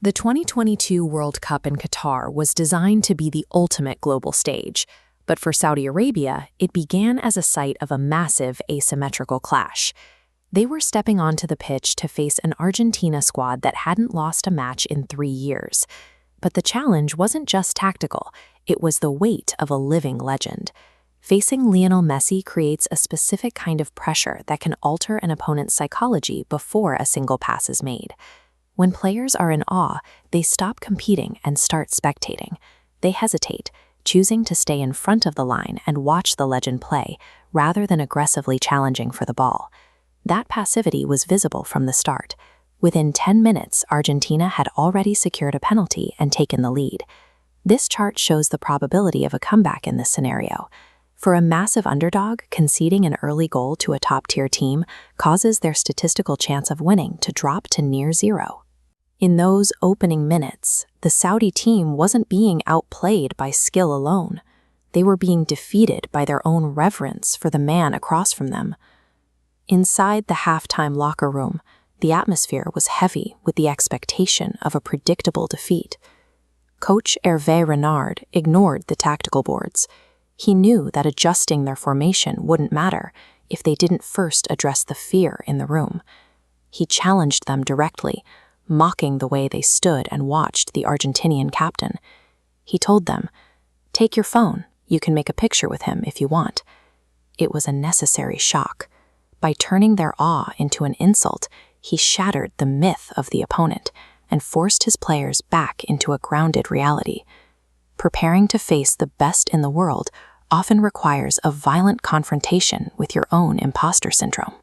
The 2022 World Cup in Qatar was designed to be the ultimate global stage, but for Saudi Arabia, it began as a site of a massive asymmetrical clash. They were stepping onto the pitch to face an Argentina squad that hadn't lost a match in 3 years. But the challenge wasn't just tactical, it was the weight of a living legend. Facing Lionel Messi creates a specific kind of pressure that can alter an opponent's psychology before a single pass is made. When players are in awe, they stop competing and start spectating. They hesitate, choosing to stay in front of the line and watch the legend play, rather than aggressively challenging for the ball. That passivity was visible from the start. Within 10 minutes, Argentina had already secured a penalty and taken the lead. This chart shows the probability of a comeback in this scenario. For a massive underdog, conceding an early goal to a top-tier team causes their statistical chance of winning to drop to near zero. In those opening minutes, the Saudi team wasn't being outplayed by skill alone. They were being defeated by their own reverence for the man across from them. Inside the halftime locker room, the atmosphere was heavy with the expectation of a predictable defeat. Coach Hervé Renard ignored the tactical boards. He knew that adjusting their formation wouldn't matter if they didn't first address the fear in the room. He challenged them directly, mocking the way they stood and watched the Argentinian captain. He told them, "Take your phone, you can make a picture with him if you want." It was a necessary shock. By turning their awe into an insult, he shattered the myth of the opponent and forced his players back into a grounded reality. Preparing to face the best in the world often requires a violent confrontation with your own imposter syndrome.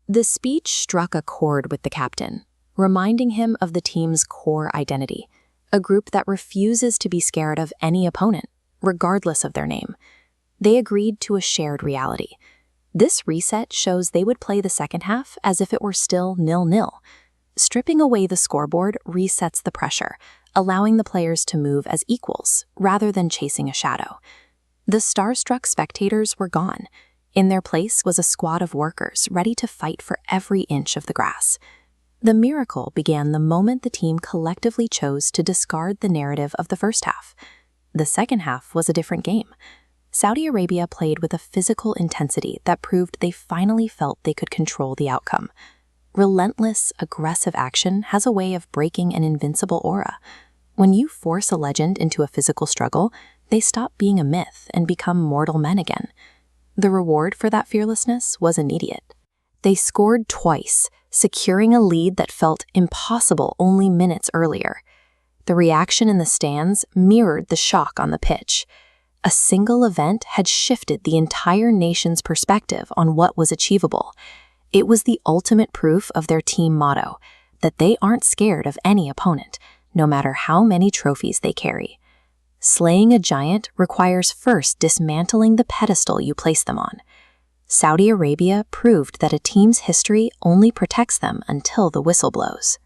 The speech struck a chord with the captain, reminding him of the team's core identity, a group that refuses to be scared of any opponent, regardless of their name. They agreed to a shared reality. This reset shows they would play the second half as if it were still 0-0. Stripping away the scoreboard resets the pressure, allowing the players to move as equals rather than chasing a shadow. The star-struck spectators were gone. In their place was a squad of workers ready to fight for every inch of the grass. The miracle began the moment the team collectively chose to discard the narrative of the first half. The second half was a different game. Saudi Arabia played with a physical intensity that proved they finally felt they could control the outcome. Relentless, aggressive action has a way of breaking an invincible aura. When you force a legend into a physical struggle, they stop being a myth and become mortal men again. The reward for that fearlessness was immediate. They scored twice, securing a lead that felt impossible only minutes earlier. The reaction in the stands mirrored the shock on the pitch. A single event had shifted the entire nation's perspective on what was achievable. It was the ultimate proof of their team motto, that they aren't scared of any opponent, no matter how many trophies they carry. Slaying a giant requires first dismantling the pedestal you place them on. Saudi Arabia proved that a team's history only protects them until the whistle blows.